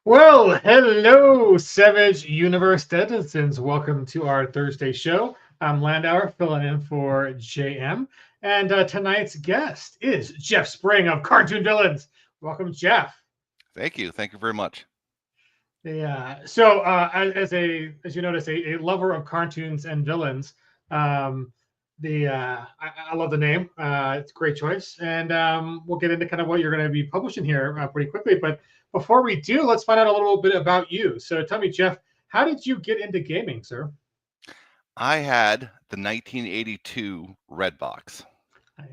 Well, hello, Savage Universe denizens. Welcome to our Thursday show. I'm Landauer, filling in for JM. And tonight's guest is Jeff Spring of Cartoon Villains. Welcome, Jeff. Thank you. Thank you very much. Yeah. So, as you notice, a lover of cartoons and villains. Um, I love the name. It's a great choice, and we'll get into kind of what you're going to be publishing here pretty quickly. But before we do, let's find out a little bit about you. So, tell me, Jeff, how did you get into gaming, sir? I had the 1982 Red Box, I,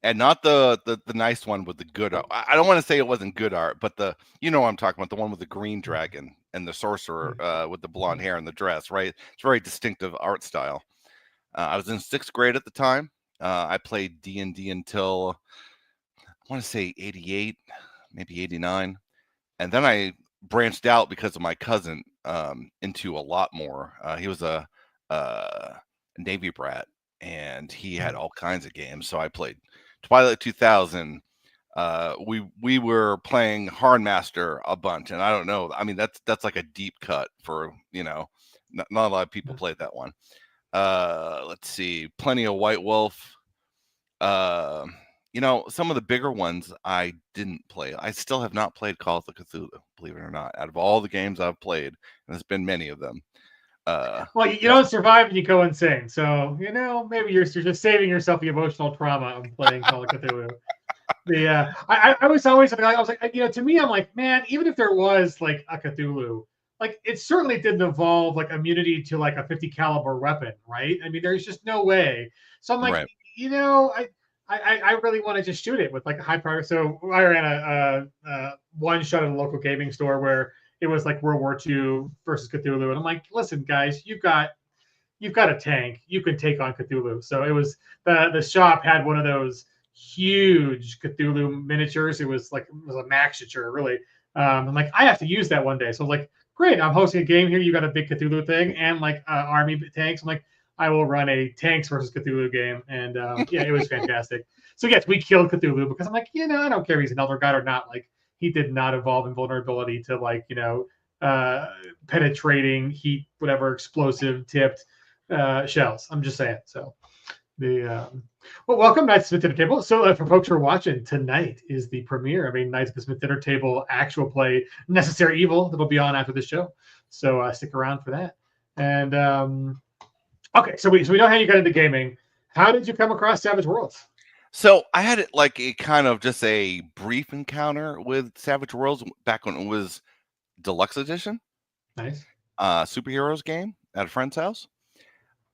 and not the nice one with the good art. I don't want to say it wasn't good art, but what I'm talking about, the one with the green dragon and the sorcerer with the blonde hair and the dress, right? It's very distinctive art style. I was in sixth grade at the time. I played D&D until I want to say 88, maybe 89, and then I branched out because of my cousin into a lot more. He was a Navy brat, and he had all kinds of games. So I played Twilight 2000. We were playing Hardmaster a bunch, and I don't know. I mean, that's like a deep cut for not a lot of people played that one. Let's see, plenty of White Wolf. Uh, some of the bigger ones I didn't play. I still have not played Call of Cthulhu, believe it or not. Out of all the games I've played, and there's been many of them. well, you don't survive and you go insane. So, maybe you're just saving yourself the emotional trauma of playing Call of Cthulhu. I was always like, to me, I'm like, man, even if there was like a Cthulhu, like it certainly didn't involve like immunity to like a 50 caliber weapon, right? I mean, there's just no way. So I'm like, Right. I really want to just shoot it with like a high power. So I ran a one shot at a local gaming store where it was like World War II versus Cthulhu, and I'm like, listen, guys, you've got a tank. You can take on Cthulhu. So it was the shop had one of those huge Cthulhu miniatures. It was a maxature, really. I'm like, I have to use that one day. So I was like, great, I'm hosting a game here. You got a big Cthulhu thing and like army tanks. I'm like, I will run a tanks versus Cthulhu game, and yeah, it was fantastic. So yes, we killed Cthulhu because I'm like, I don't care if he's an elder god or not. Like he did not evolve in vulnerability to like uh, penetrating heat, whatever explosive tipped shells. I'm just saying. So well, welcome, Knights of the Smith Dinner Table. So for folks who are watching, tonight is the premiere of a Knights of the Smith Dinner Table actual play, Necessary Evil, that'll be on after the show. So stick around for that. And okay, so we know how you got into gaming. How did you come across Savage Worlds? So I had it like a kind of just a brief encounter with Savage Worlds back when it was deluxe edition, Nice. superheroes game at a friend's house.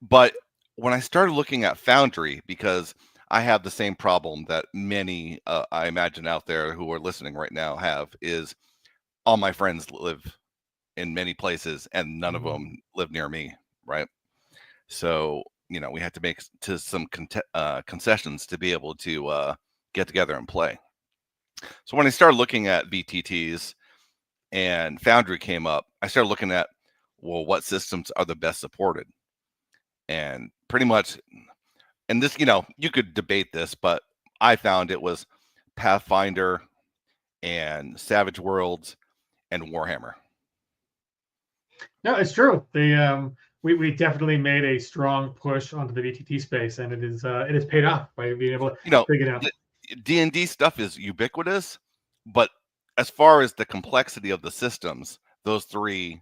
But when I started looking at Foundry, because I have the same problem that many, I imagine out there who are listening right now have, is all my friends live in many places and none of them live near me, right? So, we had to make to some concessions to be able to get together and play. So when I started looking at VTTs and Foundry came up, I started looking at, well, what systems are the best supported? And pretty much, and this, you could debate this, but I found it was Pathfinder and Savage Worlds and Warhammer. No, it's true. We definitely made a strong push onto the VTT space, and it has paid off by being able to figure it out. D&D stuff is ubiquitous, but as far as the complexity of the systems, those three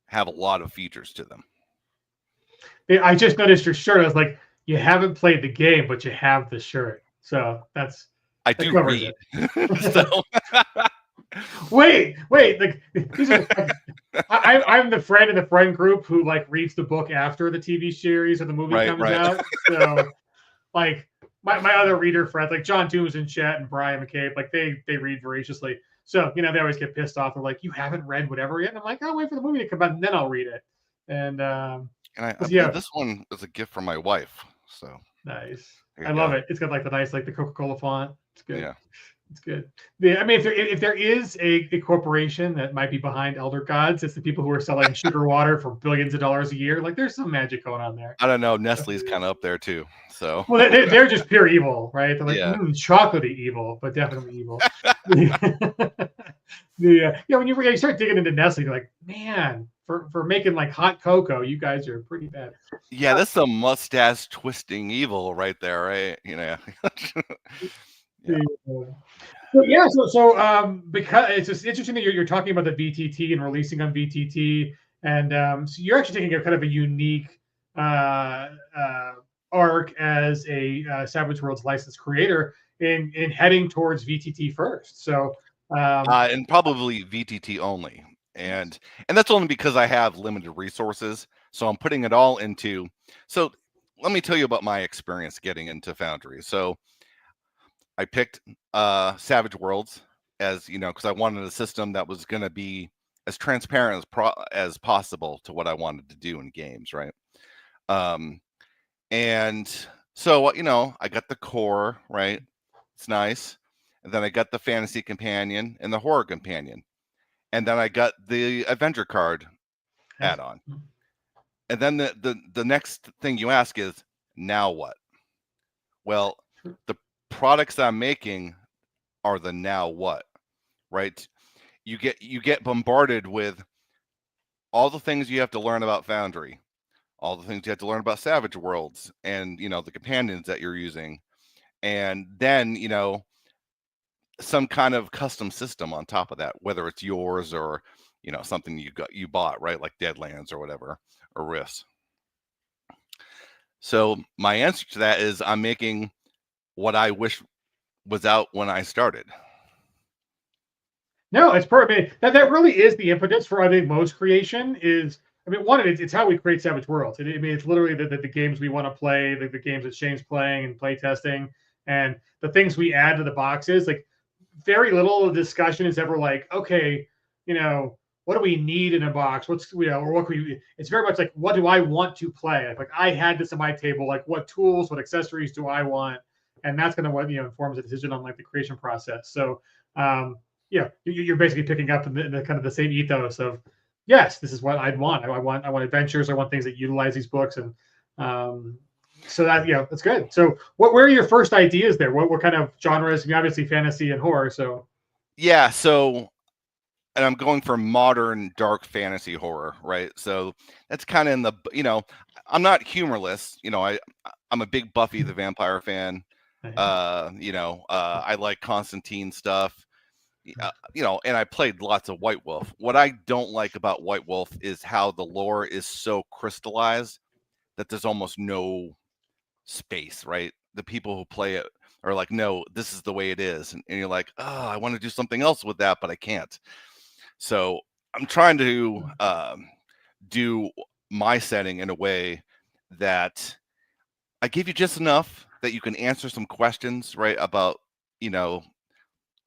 have a lot of features to them. I just noticed your shirt. I was like, you haven't played the game, but you have the shirt. So I do read. So wait, like these are I'm the friend in the friend group who like reads the book after the TV series or the movie comes out. So like my other reader friends, like John Toombs in chat and Brian McCabe, like they read voraciously. So they always get pissed off. They're like, you haven't read whatever yet. And I'm like, I'll wait for the movie to come out and then I'll read it. And I believe this one is a gift from my wife. So nice. I love it. It's got like the nice, like the Coca-Cola font. It's good. Yeah. It's good. I mean, if there is a corporation that might be behind Elder Gods, it's the people who are selling sugar water for billions of dollars a year. Like, there's some magic going on there. I don't know. Nestle's kind of up there too. So well, they're just pure evil, right? They're like chocolatey evil, but definitely evil. Yeah. When you start digging into Nestle, you're like, man, for making like hot cocoa, you guys are pretty bad. Yeah, that's some mustache twisting evil right there, right? Yeah. Because it's just interesting that you're talking about the VTT and releasing on VTT, and so you're actually taking a kind of a unique uh, uh, arc as a Savage Worlds licensed creator in heading towards VTT first. So And probably VTT only. And that's only because I have limited resources. So I'm putting it all into. So let me tell you about my experience getting into Foundry. So I picked Savage Worlds as, because I wanted a system that was going to be as transparent as possible to what I wanted to do in games, right? And so, I got the core, right? It's nice. And then I got the fantasy companion and the horror companion. And then I got the Avenger card add-on. And then the next thing you ask is, now what? Well, the products that I'm making are the now what, right? You get bombarded with all the things you have to learn about Foundry, all the things you have to learn about Savage Worlds, and the companions that you're using, and then some kind of custom system on top of that, whether it's yours or something you bought, right, like Deadlands or whatever, or Rifts. So my answer to that is I'm making what I wish was out when I started. No, it's perfect. That really is the impetus for, I think, most creation is. I mean, one, it's how we create Savage Worlds. It's literally the games we want to play, the games that Shane's playing and play testing, and the things we add to the boxes. Like, very little discussion is ever like, okay, what do we need in a box? Or what can we? It's very much like, what do I want to play? Like, I had this on my table. Like, what tools, what accessories do I want? And that's kind of what informs the decision on like the creation process. So, you're basically picking up the kind of the same ethos of, yes, this is what I'd want. I want adventures. I want things that utilize these books, and so that's good. So where are your first ideas there? What kind of genres? I mean, obviously fantasy and horror. So yeah, and I'm going for modern dark fantasy horror, right? So that's kind of in the I'm not humorless. I'm a big Buffy the Vampire fan. I like Constantine stuff. And I played lots of White Wolf. What I don't like about White Wolf is how the lore is so crystallized that there's almost no space, right? The people who play it are like, no, this is the way it is. And you're like, oh, I want to do something else with that, but I can't. So I'm trying to do my setting in a way that I give you just enough that you can answer some questions, right, about,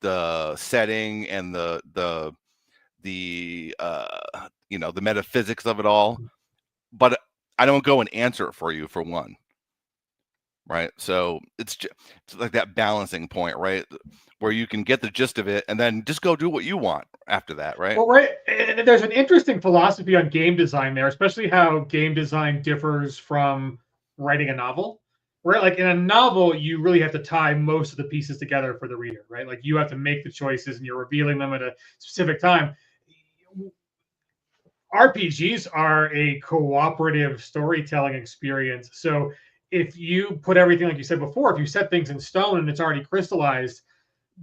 the setting and the metaphysics of it all, but I don't go and answer it for you, for one, right? So it's like that balancing point, right, where you can get the gist of it and then just go do what you want after that, right? Well, right, and there's an interesting philosophy on game design there, especially how game design differs from writing a novel. Right, like in a novel, you really have to tie most of the pieces together for the reader, right? Like you have to make the choices and you're revealing them at a specific time. RPGs are a cooperative storytelling experience. So if you put everything, like you said before, if you set things in stone and it's already crystallized,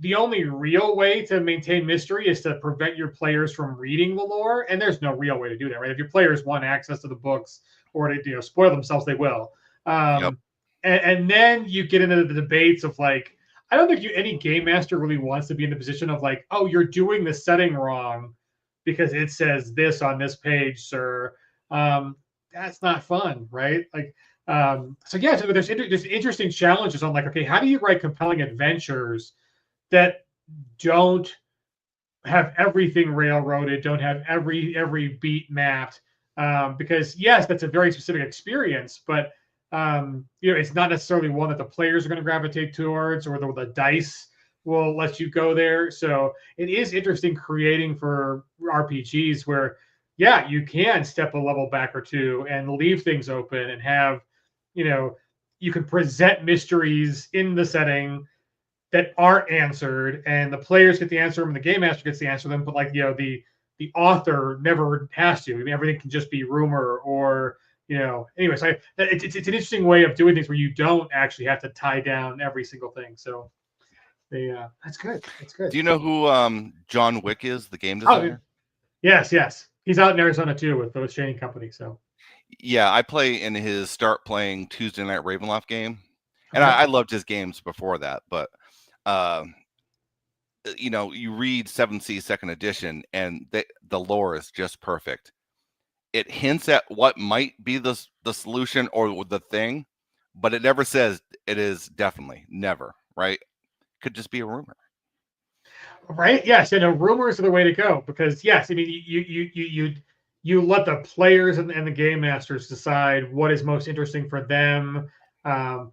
the only real way to maintain mystery is to prevent your players from reading the lore. And there's no real way to do that, right? If your players want access to the books or to spoil themselves, they will. Yep. And then you get into the debates of like, I don't think any game master really wants to be in the position of like, oh, you're doing the setting wrong because it says this on this page, sir. That's not fun, right? Like, so there's interesting challenges on like, okay, how do you write compelling adventures that don't have everything railroaded, don't have every beat mapped? Because yes, that's a very specific experience, but it's not necessarily one that the players are going to gravitate towards, or the dice will let you go there. So it is interesting creating for RPGs where, yeah, you can step a level back or two and leave things open and have, you can present mysteries in the setting that aren't answered, and the players get the answer them, and the game master gets the answer them. But like the author never has to. I mean, everything can just be rumor or Anyways, it's an interesting way of doing things where you don't actually have to tie down every single thing. So that's good. That's good. Do you know who John Wick is, the game Oh, designer? yes. He's out in Arizona too with the Shane Company. So yeah, I play in his Start Playing Tuesday Night Ravenloft game, and okay. I loved his games before that. But you read 7th Sea Second Edition, and the lore is just perfect. It hints at what might be the solution or the thing, but it never says it is definitely. Never, right? Could just be a rumor. Right? Yes, and rumors are the way to go because yes, I mean you let the players and the game masters decide what is most interesting for them. And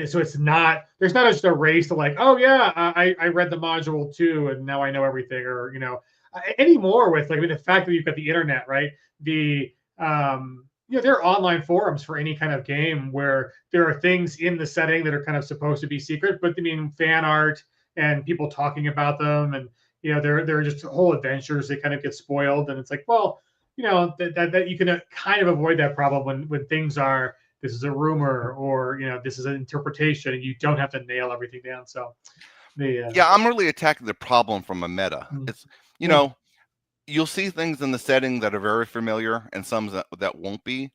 so there's not just a race to like, oh yeah, I read the module too, and now I know everything, or anymore with like, I mean, the fact that you've got the internet, right? There are online forums for any kind of game where there are things in the setting that are kind of supposed to be secret, but I mean, fan art and people talking about them, and they're just whole adventures. They kind of get spoiled, and it's like, well, that you can kind of avoid that problem when things are, this is a rumor, or this is an interpretation, and you don't have to nail everything down. So I'm really attacking the problem from a meta. It's you'll see things in the setting that are very familiar and some that won't be,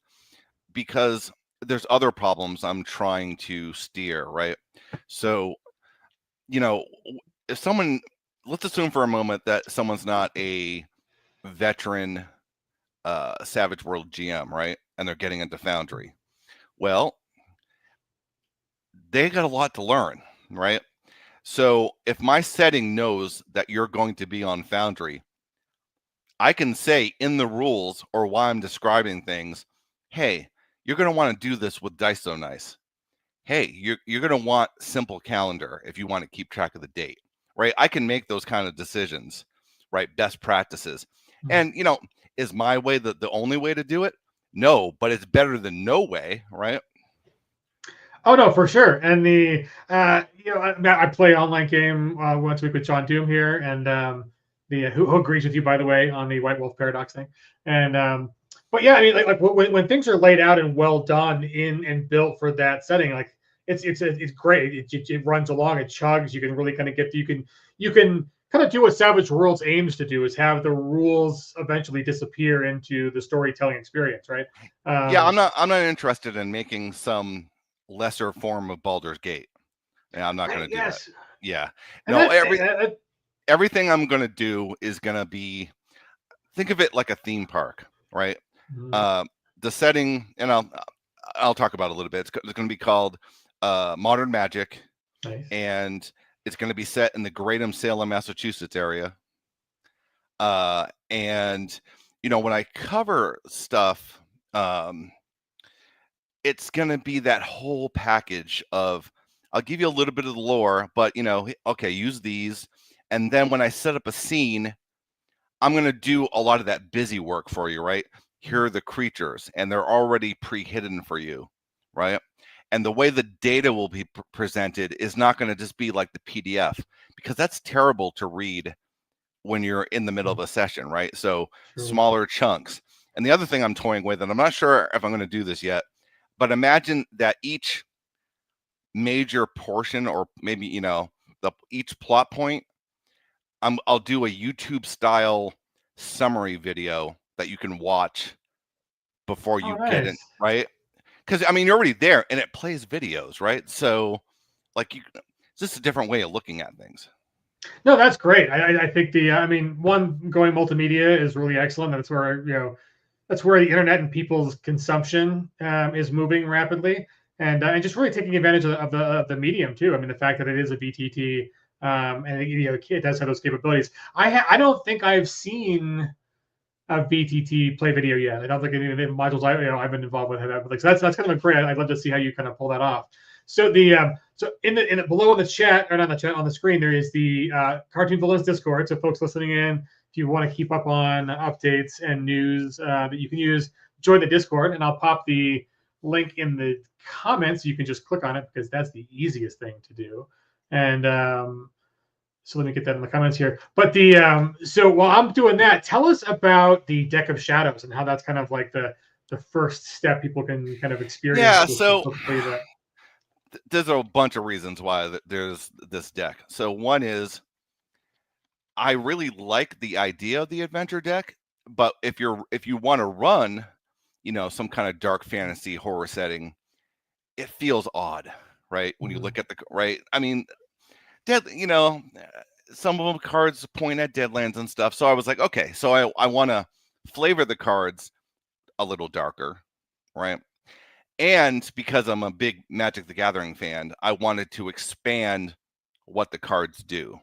because there's other problems I'm trying to steer, right? So if someone, let's assume for a moment that someone's not a veteran Savage World GM, right? And they're getting into Foundry. Well, they got a lot to learn, right? So if my setting knows that you're going to be on Foundry, I can say in the rules or while I'm describing things, hey, you're going to want to do this with Dice So Nice. Hey, you're going to want simple calendar if you want to keep track of the date, right? I can make those kind of decisions, right? Best practices. And, is my way the only way to do it? No, but it's better than no way, right? Oh no, for sure. And I play online game once a week with John Doom here, and who agrees with you, by the way, on the White Wolf paradox thing. And but yeah, I mean, like when things are laid out and well done in and built for that setting, like it's great. It runs along, it chugs. You can really kind of you can kind of do what Savage Worlds aims to do, is have the rules eventually disappear into the storytelling experience, right? I'm not interested in making some lesser form of Baldur's Gate. Yeah, I'm not going to do that. Yeah. No, everything I'm going to do is going to be, think of it like a theme park, right? Mm-hmm. The setting, and I'll talk about it a little bit. It's going to be called Modern Magic. Nice. And it's going to be set in the Greatham, Salem, Massachusetts area. And when I cover stuff, it's going to be that whole package of, I'll give you a little bit of the lore, but okay, use these. And then when I set up a scene, I'm going to do a lot of that busy work for you, right? Here are the creatures, and they're already pre-hidden for you, right? And the way the data will be presented is not going to just be like the PDF, because that's terrible to read when you're in the middle of a session, right? So smaller chunks. And the other thing I'm toying with, and I'm not sure if I'm going to do this yet, but imagine that each major portion, or maybe, each plot point, I'll do a YouTube style summary video that you can watch before you get in, right? Because I mean, you're already there and it plays videos, right? So like it's just a different way of looking at things. No, that's great. I think one, going multimedia is really excellent. That's where the internet and people's consumption is moving rapidly, and just really taking advantage of the medium too. I mean, the fact that it is a VTT, and it does have those capabilities. I don't think I've seen a VTT play video yet. I don't think any of the modules I've been involved with have that. But so that's kind of great. I'd love to see how you kind of pull that off. So so in the below in the chat, or not the chat, on the screen, there is the Cartoon Villains Discord. So folks listening in, if you want to keep up on updates and news that you can use, join the Discord, and I'll pop the link in the comments. You can just click on it because that's the easiest thing to do. And so let me get that in the comments here. But the so while I'm doing that, tell us about the Deck of Shadows and how that's kind of like the first step people can kind of experience. Yeah, so Play that. There's a bunch of reasons why there's this deck. So one is I really like the idea of the adventure deck, but if you want to run, some kind of dark fantasy horror setting, it feels odd, right? When you look at the right, I mean, some of them cards point at Deadlands and stuff. So I was like, okay, so I want to flavor the cards a little darker, right? And because I'm a big Magic the Gathering fan, I wanted to expand what the cards do,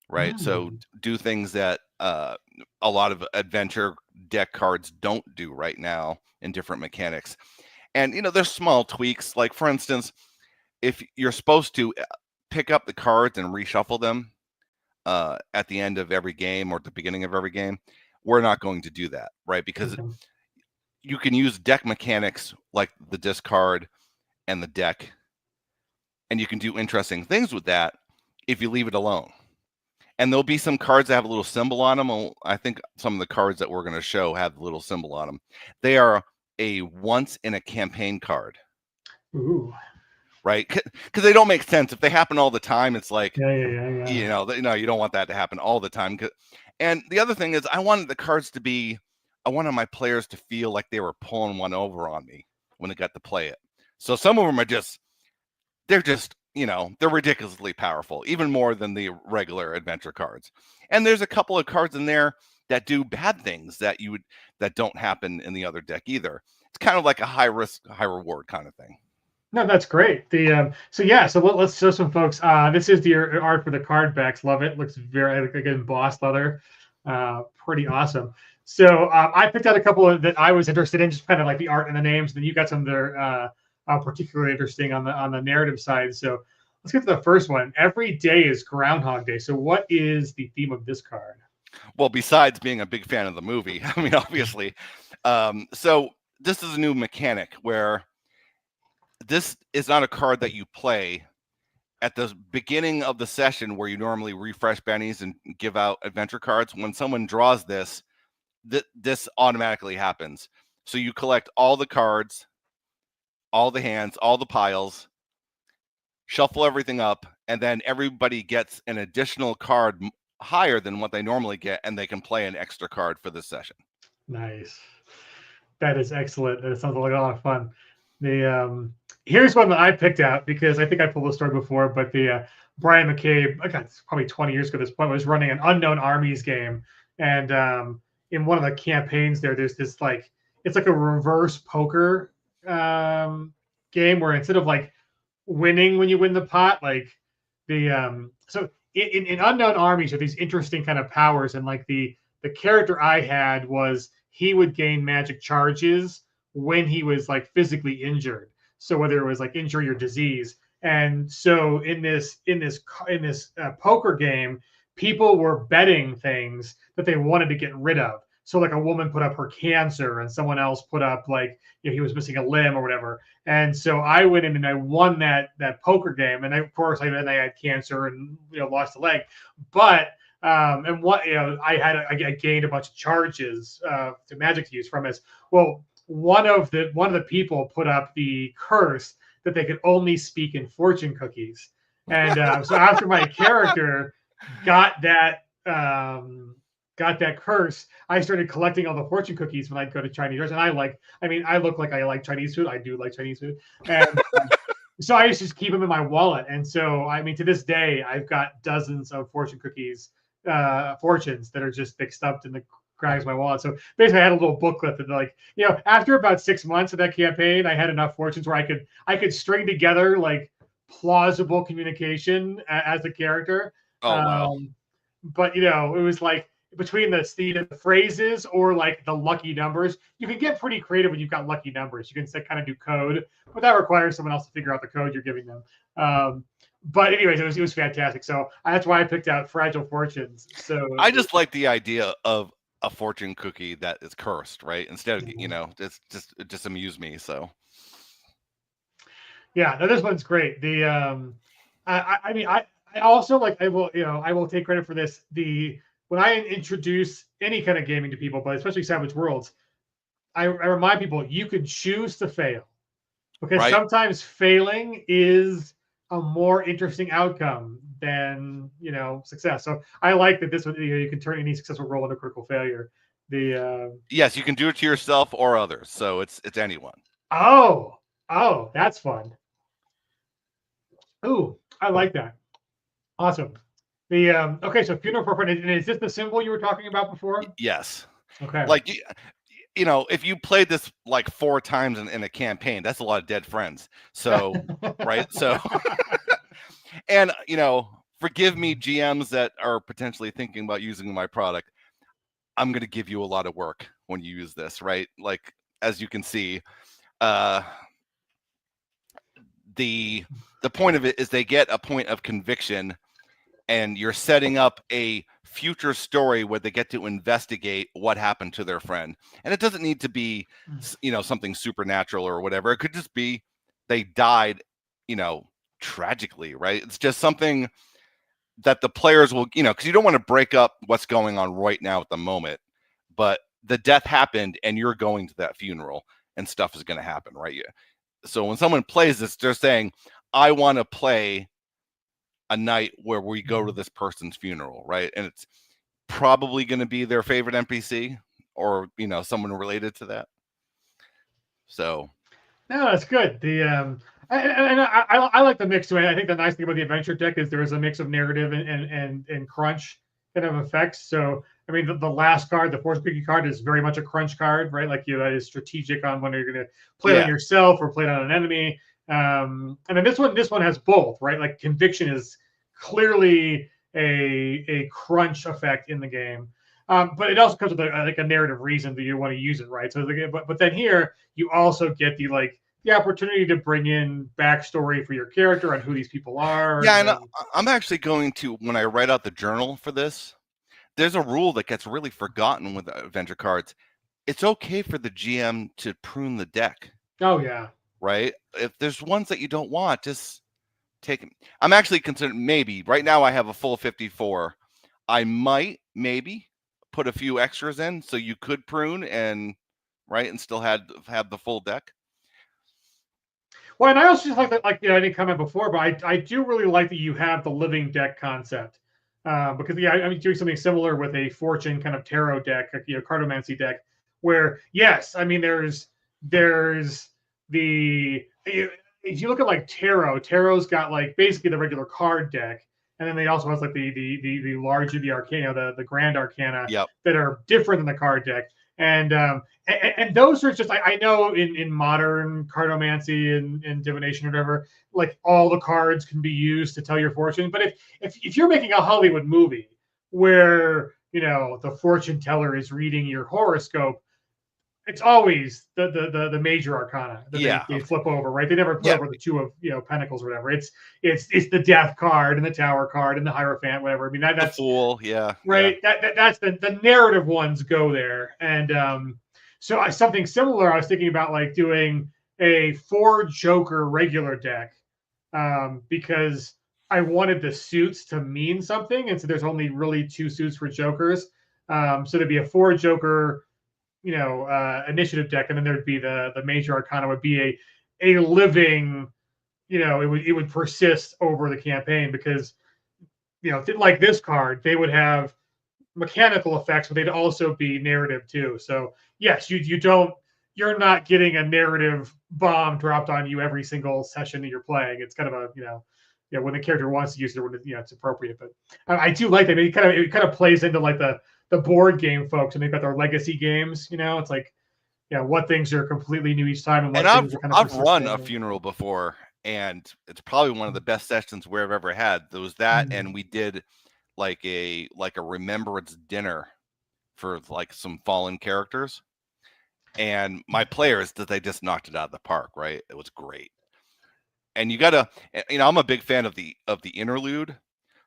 right? So do things that a lot of adventure deck cards don't do right now in different mechanics. And, there's small tweaks. Like, for instance, if you're supposed to pick up the cards and reshuffle them at the end of every game or at the beginning of every game, we're not going to do that, right? Because you can use deck mechanics like the discard and the deck, and you can do interesting things with that if you leave it alone. And there'll be some cards that have a little symbol on them. I think some of the cards that we're going to show have a little symbol on them. They are a once in a campaign card. Ooh. Right? Because they don't make sense. If they happen all the time, it's like, yeah. you don't want that to happen all the time. And the other thing is I wanted the cards to be, I wanted my players to feel like they were pulling one over on me when they got to play it. So some of them are they're ridiculously powerful, even more than the regular adventure cards. And there's a couple of cards in there that do bad things that don't happen in the other deck either. It's kind of like a high risk, high reward kind of thing. No, that's great. So let's show some folks. This is the art for the card backs. Love it. Looks very like embossed leather. Pretty awesome. So I picked out a couple that I was interested in, just kind of like the art and the names. Then you got some that are particularly interesting on the narrative side. So let's get to the first one. Every day is Groundhog Day. So what is the theme of this card? Well, besides being a big fan of the movie, I mean, obviously. So this is a new mechanic where this is not a card that you play at the beginning of the session where you normally refresh bennies and give out adventure cards. When someone draws this automatically happens. So you collect all the cards, all the hands, all the piles, shuffle everything up, and then everybody gets an additional card higher than what they normally get, and they can play an extra card for this session. Nice. That is excellent. That sounds like a lot of fun. Here's one that I picked out because I think I told the story before, but the Brian McCabe, it's probably 20 years ago at this point, was running an Unknown Armies game. And in one of the campaigns there's this it's like a reverse poker game where instead of like winning when you win the pot, like so in Unknown Armies, you have these interesting kind of powers. And like the character I had was he would gain magic charges when he was like physically injured. So whether it was like injury or disease. And so in this poker game, people were betting things that they wanted to get rid of. So like a woman put up her cancer and someone else put up like he was missing a limb or whatever. And so I went in and I won that poker game. And of course I had cancer and lost a leg. But and what I gained a bunch of charges to magic to use from this. Well, one of the people put up the curse that they could only speak in fortune cookies. And so after my character got that curse, I started collecting all the fortune cookies when I'd go to Chinese restaurants. And I look like I like Chinese food. I do like Chinese food. And so I used to just keep them in my wallet. And so, to this day, I've got dozens of fortune cookies, fortunes that are just fixed up in the cracks of my wallet. So basically I had a little booklet that after about 6 months of that campaign, I had enough fortunes where I could string together like plausible communication as a character. Oh, wow. But it was like between the phrases or like the lucky numbers, you can get pretty creative when you've got lucky numbers. You can kind of do code, but that requires someone else to figure out the code you're giving them. But anyways, it was fantastic. So that's why I picked out Fragile Fortunes. So I just like the idea of a fortune cookie that is cursed, right? Instead of it just amused me. So yeah, no, this one's great. I mean, I also like, I will, I will take credit for this. When I introduce any kind of gaming to people, but especially Savage Worlds, I remind people you can choose to fail, because Right. sometimes failing is a more interesting outcome than success. So I like that this one, you can turn any successful roll into critical failure. Yes, you can do it to yourself or others, so it's anyone. Oh, that's fun. Ooh, I like that. Awesome. Okay, so funeral for friend, and is this the symbol you were talking about before? Yes. Okay. Like if you played this like 4 times in a campaign, that's a lot of dead friends. So, right? So, and forgive me, GMs that are potentially thinking about using my product. I'm going to give you a lot of work when you use this, right? Like, as you can see, the point of it is they get a point of conviction, and you're setting up a future story where they get to investigate what happened to their friend. And it doesn't need to be, something supernatural or whatever. It could just be they died, tragically, right? It's just something that the players will, because you don't want to break up what's going on right now at the moment, but the death happened and you're going to that funeral and stuff is going to happen, right? So when someone plays this, they're saying, I want to play a night where we go to this person's funeral, right? And it's probably going to be their favorite NPC or someone related to that. So no, that's good. I like the mix too. I think the nice thing about the adventure deck is there is a mix of narrative and crunch kind of effects. So I mean, the last card, the Force Cookie card, is very much a crunch card, right? Like that is strategic on when you're going to play on yourself or play it on an enemy. And then this one has both, right? Like conviction is clearly a crunch effect in the game. But it also comes with a narrative reason that you want to use it, right? So, but then here you also get the opportunity to bring in backstory for your character on who these people are. Yeah, and I'm actually going to, when I write out the journal for this, there's a rule that gets really forgotten with adventure cards. It's okay for the GM to prune the deck. Oh yeah. Right? If there's ones that you don't want, just take them. I'm actually considering maybe right now I have a full 54. I might maybe put a few extras in so you could prune and still have the full deck. Well, and I also just like that, I didn't comment before, but I do really like that you have the living deck concept. Because I'm doing something similar with a fortune kind of tarot deck, cartomancy deck, where yes, I mean there's the if you look at like tarot's got like basically the regular card deck, and then they also has like the larger the arcana, the grand arcana, that are different than the card deck. And those are just I know in modern cartomancy and divination or whatever, like all the cards can be used to tell your fortune. But if you're making a Hollywood movie where the fortune teller is reading your horoscope, it's always the major arcana that they flip over, right? They never flip over the two of pentacles or whatever. It's the death card and the tower card and the hierophant, whatever. I mean that's the fool, right. Yeah. That's the narrative ones go there, and so something similar. I was thinking about like doing a 4 Joker regular deck, because I wanted the suits to mean something, and so there's only really 2 suits for Jokers. So there'd be a 4 Joker initiative deck, and then there'd be the major arcana would be a living, it would persist over the campaign, because like this card, they would have mechanical effects, but they'd also be narrative too. So yes, you're not getting a narrative bomb dropped on you every single session that you're playing. It's kind of a when the character wants to use it, when it's appropriate. But I do like that. It kind of plays into like the board game folks, and they've got their legacy games. It's like what things are completely new each time, and things are kind of I've run a funeral before, and it's probably one of the best sessions we've ever had. There was that, and we did like a remembrance dinner for like some fallen characters, and my players they just knocked it out of the park. Right, it was great. And you gotta, I'm a big fan of the interlude.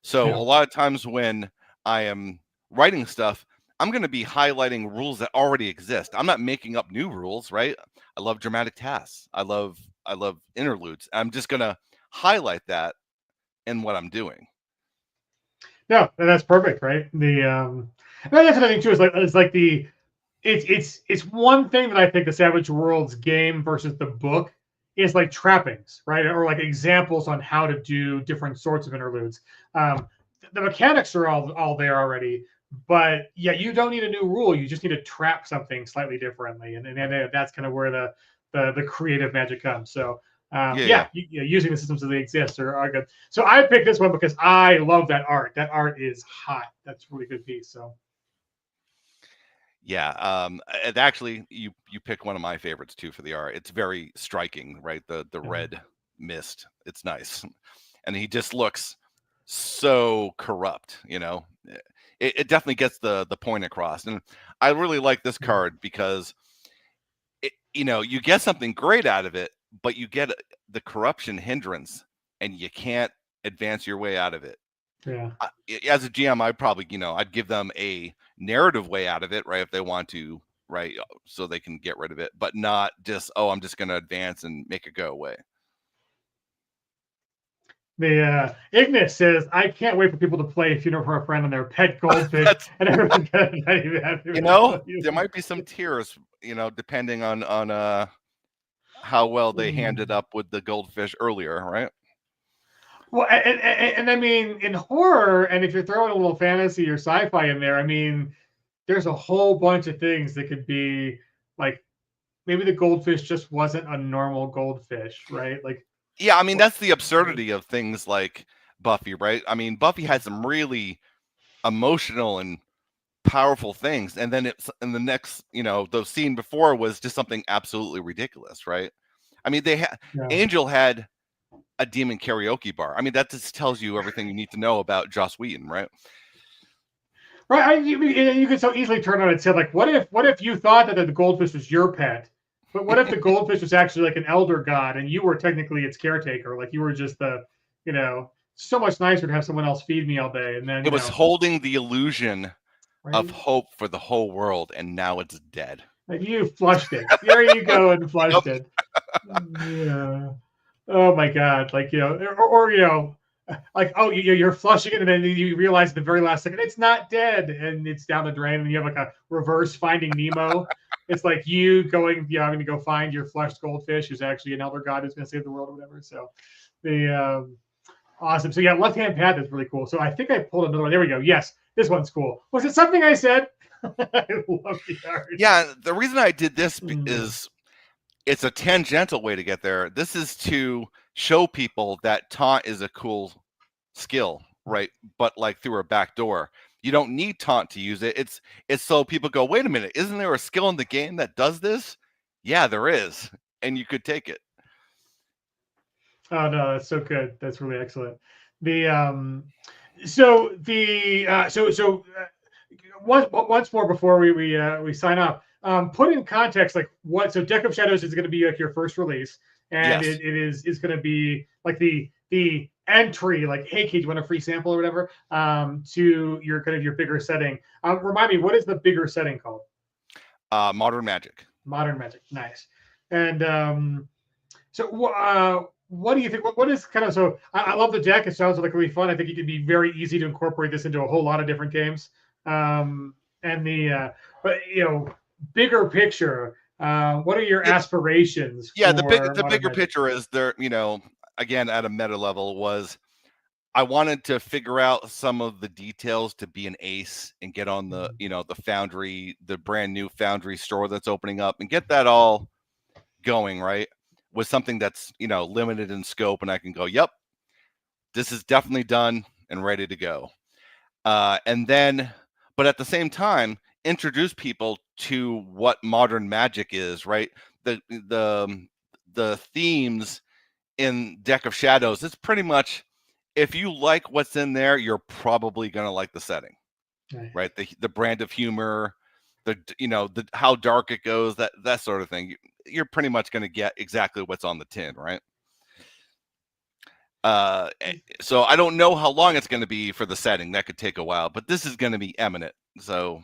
So a lot of times when I am writing stuff, I'm going to be highlighting rules that already exist. I'm not making up new rules, right? I love dramatic tasks. I love interludes. I'm just going to highlight that in what I'm doing. No, that's perfect, right? And that's another thing too. It's one thing that I think the Savage Worlds game versus the book is like trappings, right? Or like examples on how to do different sorts of interludes. The mechanics are all there already, but yeah, you don't need a new rule. You just need to trap something slightly differently, and that's kind of where the creative magic comes. So using the systems as they exist are good. So I picked this one because I love that art. That art is hot. That's a really good piece. So yeah, it actually you pick one of my favorites too for the art. It's very striking, right? The red mist. It's nice, and he just looks so corrupt. It definitely gets the point across, and I really like this card because you get something great out of it, but you get the corruption hindrance, and you can't advance your way out of it. Yeah. As a GM, I'd probably, I'd give them a narrative way out of it, right? If they want to, right? So they can get rid of it, but not just, I'm just going to advance and make it go away. The Ignis says, I can't wait for people to play Funeral for a Friend on their pet goldfish. And everyone's there might be some tears, depending on how well they handed up with the goldfish earlier, right? Well, and I mean, in horror, and if you're throwing a little fantasy or sci-fi in there, I mean, there's a whole bunch of things that could be like, maybe the goldfish just wasn't a normal goldfish, right? Like, yeah, I mean, that's the absurdity of things like Buffy, right? I mean, Buffy had some really emotional and powerful things, and then it's in the next, the scene before was just something absolutely ridiculous, right? I mean, Angel had a demon karaoke bar. I mean, that just tells you everything you need to know about Joss Whedon, right? Right. You could so easily turn on it and say, like, what if you thought that the goldfish was your pet, but what if the goldfish was actually like an elder god and you were technically its caretaker? Like you were just so much nicer to have someone else feed me all day. And then it was holding the illusion of hope for the whole world, and now it's dead. Like you flushed it. There you go and flushed it. Yeah. Oh my God. Like, or like, oh, you're flushing it, and then you realize at the very last second it's not dead, and it's down the drain, and you have like a reverse Finding Nemo. It's like you going, having to go find your flushed goldfish, who's actually an elder god who's going to save the world or whatever. So, awesome. So yeah, left hand path is really cool. So I think I pulled another one. There we go. Yes, this one's cool. Was it something I said? I love the art. Yeah, the reason I did this is it's a tangential way to get there. This is to show people that taunt is a cool skill, right? But like through a back door. You don't need taunt to use it. It's so people go, wait a minute, isn't there a skill in the game that does this? Yeah, there is, and you could take it. Oh no, that's so good. That's really excellent. Once more before we sign off, put in context like what. So Deck of Shadows is going to be like your first release, and yes. it is going to be like the entry, like, hey, kid, you want a free sample or whatever, to your kind of your bigger setting. Remind me, what is the bigger setting called? Modern Magic. Modern Magic, nice. And what do you think? What is kind of so? I love the deck. It sounds like really fun. I think it could be very easy to incorporate this into a whole lot of different games. But bigger picture. What are your aspirations? Yeah, the bigger picture is there. Again, at a meta level, was I wanted to figure out some of the details to be an ace and get on the the Foundry, the brand new Foundry store that's opening up, and get that all going right with something that's limited in scope, and I can go, yep, this is definitely done and ready to go. And then, but at the same time, introduce people to what Modern Magic is, right? The themes in Deck of Shadows, it's pretty much, if you like what's in there, you're probably going to like the setting, right? The brand of humor, the how dark it goes, that sort of thing. You're pretty much going to get exactly what's on the tin, right? So I don't know how long it's going to be for the setting. That could take a while, but this is going to be eminent. So,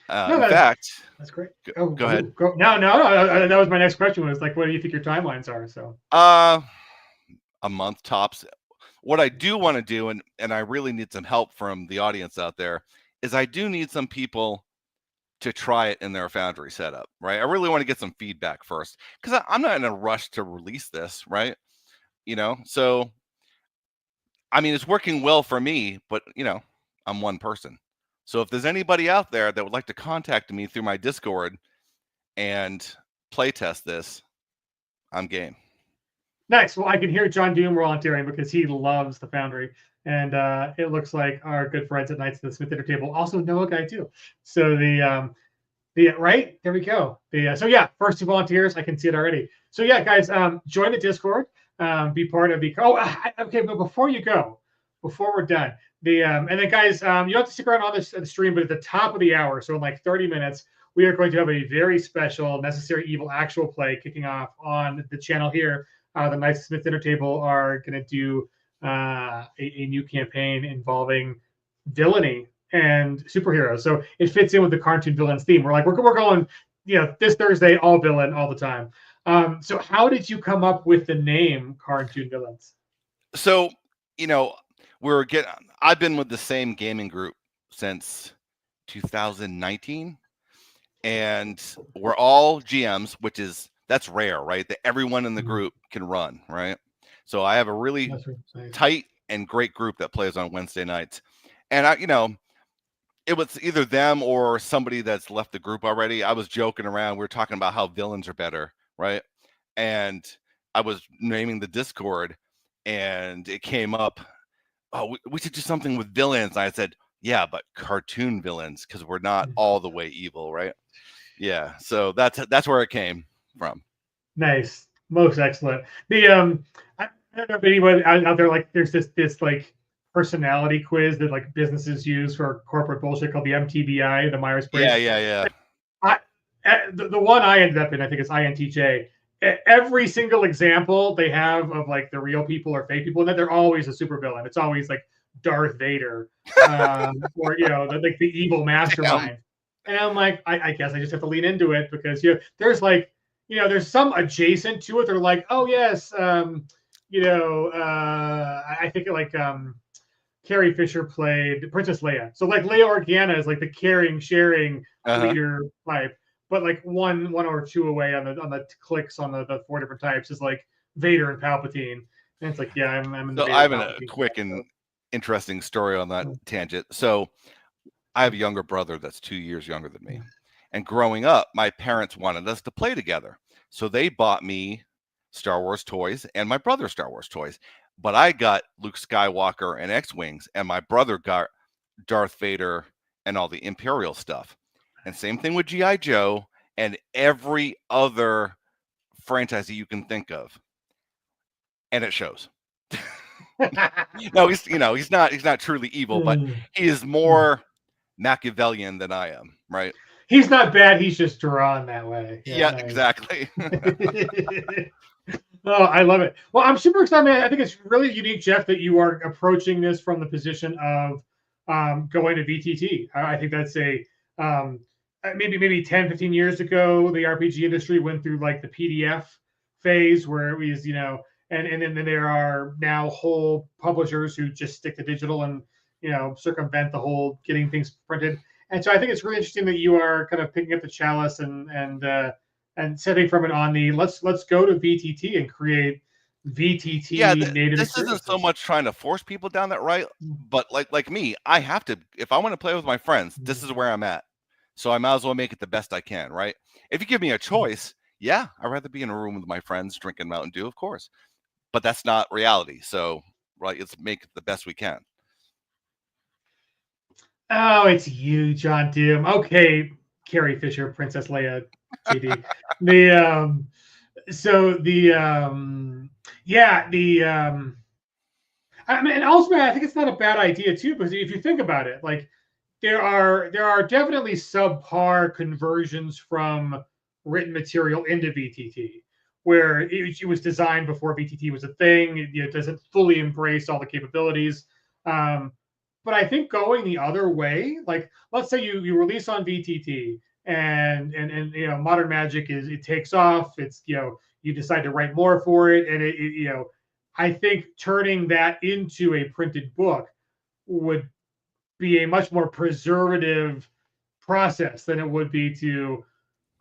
in fact, that's great. Go ahead. No, that was my next question. Was like, what do you think your timelines are? So, a month tops. What I do want to do, and I really need some help from the audience out there, is I do need some people to try it in their Foundry setup, right? I really want to get some feedback first because I'm not in a rush to release this, right? So I mean, it's working well for me, but I'm one person. So if there's anybody out there that would like to contact me through my Discord and play test this, I'm game. Nice. Well, I can hear John Doom volunteering because he loves the Foundry. And it looks like our good friends at Knights of the Smith Dinner Table also know a guy too. So right there we go. So yeah, first two volunteers, I can see it already. So yeah, guys, join the Discord, be part of the. Okay, but before you go, before we're done, and then guys, you don't have to stick around on this stream, but at the top of the hour, so in like 30 minutes, we are going to have a very special Necessary Evil actual play kicking off on the channel here. The Knights of Smith Dinner Table are going to do a new campaign involving villainy and superheroes. So it fits in with the cartoon villains theme. We're going, this Thursday, all villain all the time. So how did you come up with the name Cartoon Villains? So, I've been with the same gaming group since 2019, and we're all GMs, that's rare, right? That everyone in the group can run, right? So I have a really tight and great group that plays on Wednesday nights. And it was either them or somebody that's left the group already. I was joking around. We were talking about how villains are better, right? And I was naming the Discord, and it came up, oh, we should do something with villains. And I said, yeah, but cartoon villains, because we're not all the way evil, right? Yeah, so that's where it came from. Nice, most excellent. I don't know if anybody out there, like, there's this like personality quiz that like businesses use for corporate bullshit called the MTBI, the Myers-Briggs. Yeah. The one I ended up in, I think it's INTJ. Every single example they have of like the real people or fake people, and then they're always a supervillain. It's always like Darth Vader, or the evil mastermind. And I'm like, I guess I just have to lean into it because there's like, there's some adjacent to it. They're like, oh yes, I think like Carrie Fisher played Princess Leia. So like Leia Organa is like the caring, sharing leader type, but like one or two away on the clicks on the four different types is like Vader and Palpatine. And it's like, yeah, I'm in the I have a quick and interesting story on that tangent. So I have a younger brother that's 2 years younger than me. And growing up, my parents wanted us to play together. So they bought me Star Wars toys and my brother Star Wars toys. But I got Luke Skywalker and X-Wings, and my brother got Darth Vader and all the Imperial stuff. And same thing with G.I. Joe and every other franchise that you can think of. And it shows. No, he's not truly evil, but he is more Machiavellian than I am, right? He's not bad, he's just drawn that way. Yeah, nice. Exactly. Oh, I love it. Well, I'm super excited, man. I think it's really unique, Jeff, that you are approaching this from the position of going to VTT. I think that's maybe 10, 15 years ago, the RPG industry went through like the PDF phase where it was, and then there are now whole publishers who just stick to digital and, circumvent the whole getting things printed. And so I think it's really interesting that you are kind of picking up the chalice and setting from it on the let's go to VTT and create VTT native. This isn't so much trying to force people down that right, but like me, I have to. If I want to play with my friends, this is where I'm at. So I might as well make it the best I can, right? If you give me a choice, yeah, I'd rather be in a room with my friends drinking Mountain Dew, of course. But that's not reality. So let's make it the best we can. Oh, it's you, John Doom. Okay, Carrie Fisher, Princess Leia, JD. I mean, and ultimately, I think it's not a bad idea too, because if you think about it, like there are definitely subpar conversions from written material into VTT, where it was designed before VTT was a thing. It doesn't fully embrace all the capabilities. But I think going the other way, like let's say you release on VTT and Modern Magic it takes off. It's you decide to write more for it, and I think turning that into a printed book would be a much more preservative process than it would be to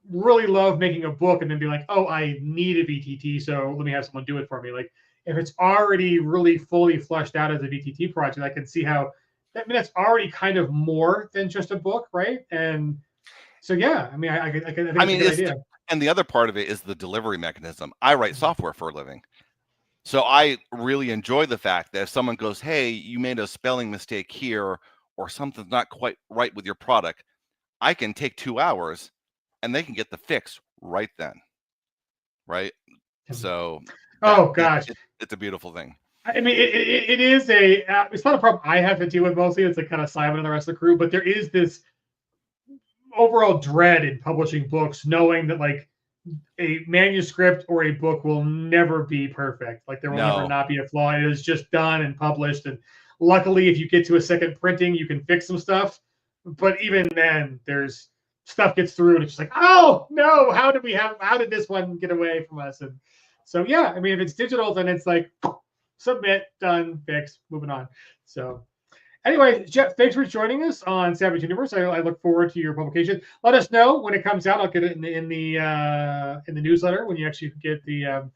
really love making a book and then be like, oh, I need a VTT, so let me have someone do it for me. Like if it's already really fully fleshed out as a VTT project, I can see how that's already kind of more than just a book, right? And so yeah, I mean, I think it's a good idea. And the other part of it is the delivery mechanism. I write software for a living. So I really enjoy the fact that if someone goes, hey, you made a spelling mistake here, or something's not quite right with your product, I can take 2 hours and they can get the fix right then. Right. So, oh gosh, it's a beautiful thing. I mean, it is it's not a problem I have to deal with mostly. It's like kind of Simon and the rest of the crew, but there is this overall dread in publishing books, knowing that like a manuscript or a book will never be perfect. Like there will never not be a flaw. It is just done and published. And luckily, if you get to a second printing, you can fix some stuff. But even then, there's stuff gets through, and it's just like, oh no, how did this one get away from us? And so yeah, I mean, if it's digital, then it's like submit, done, fix, moving on. So anyway, Jeff, thanks for joining us on Savage Universe. I look forward to your publication. Let us know when it comes out. I'll get it in the newsletter when you actually get the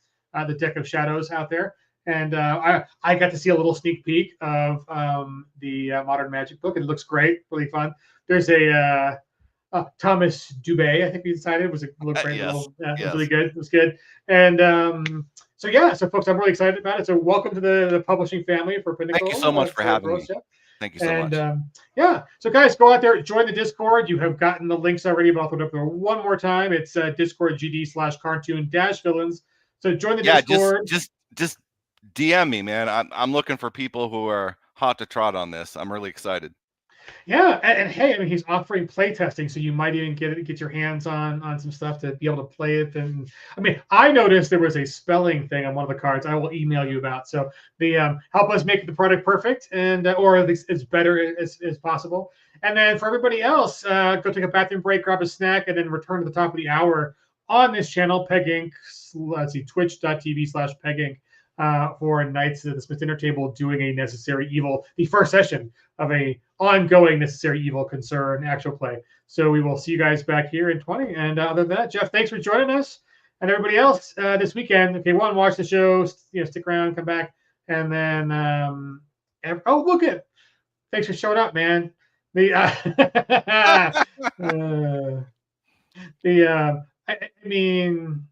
Deck of Shadows out there. And I got to see a little sneak peek of the Modern Magic book. It looks great, really fun. There's a Thomas Dubé, I think we decided was a little great. Yes. Was really good. It was good. And so yeah, so folks, I'm really excited about it. So welcome to the publishing family for Pinnacle. Thank you so much for having me. Thank you so much. Yeah. So guys, go out there, join the Discord. You have gotten the links already, but I'll throw it up there one more time. It's discord.gg/cartoon-villains. So join the Discord. Just DM me, man. I'm looking for people who are hot to trot on this. I'm really excited. Yeah, and hey, I mean, he's offering play testing, so you might even get your hands on some stuff to be able to play it. And I mean, I noticed there was a spelling thing on one of the cards. I will email you about. So the help us make the product perfect, and or at least as better as possible. And then for everybody else, go take a bathroom break, grab a snack, and then return to the top of the hour on this channel, Peg Inc. Let's see, twitch.tv/Peg Inc. For Knights of the Smith Dinner Table doing a Necessary Evil, the first session of a ongoing Necessary Evil concern actual play. So we will see you guys back here in 20. And other than that, Jeff, thanks for joining us. And everybody else this weekend, if you want to watch the show, stick around, come back. And then, look at, thanks for showing up, man. I mean,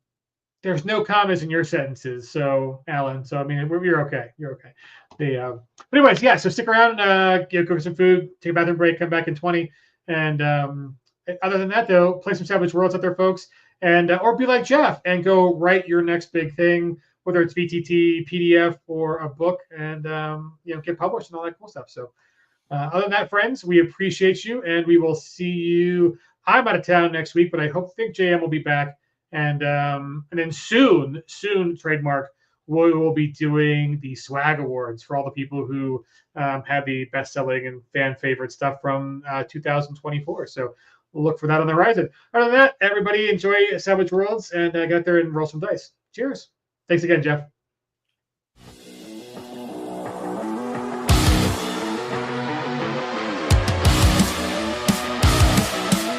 there's no commas in your sentences, so Alan. So I mean, you're okay. You're okay. But anyways, yeah. So stick around. Go for some food, take a bathroom break, come back in 20. And other than that, though, play some Savage Worlds out there, folks, and or be like Jeff and go write your next big thing, whether it's VTT, PDF, or a book, and get published and all that cool stuff. So other than that, friends, we appreciate you, and we will see you. I'm out of town next week, but I think JM will be back. And then soon, trademark, we will be doing the swag awards for all the people who have the best-selling and fan favorite stuff from 2024. So we'll look for that on the horizon. Other than that, everybody enjoy Savage Worlds and get out there and roll some dice. Cheers. Thanks again, Jeff.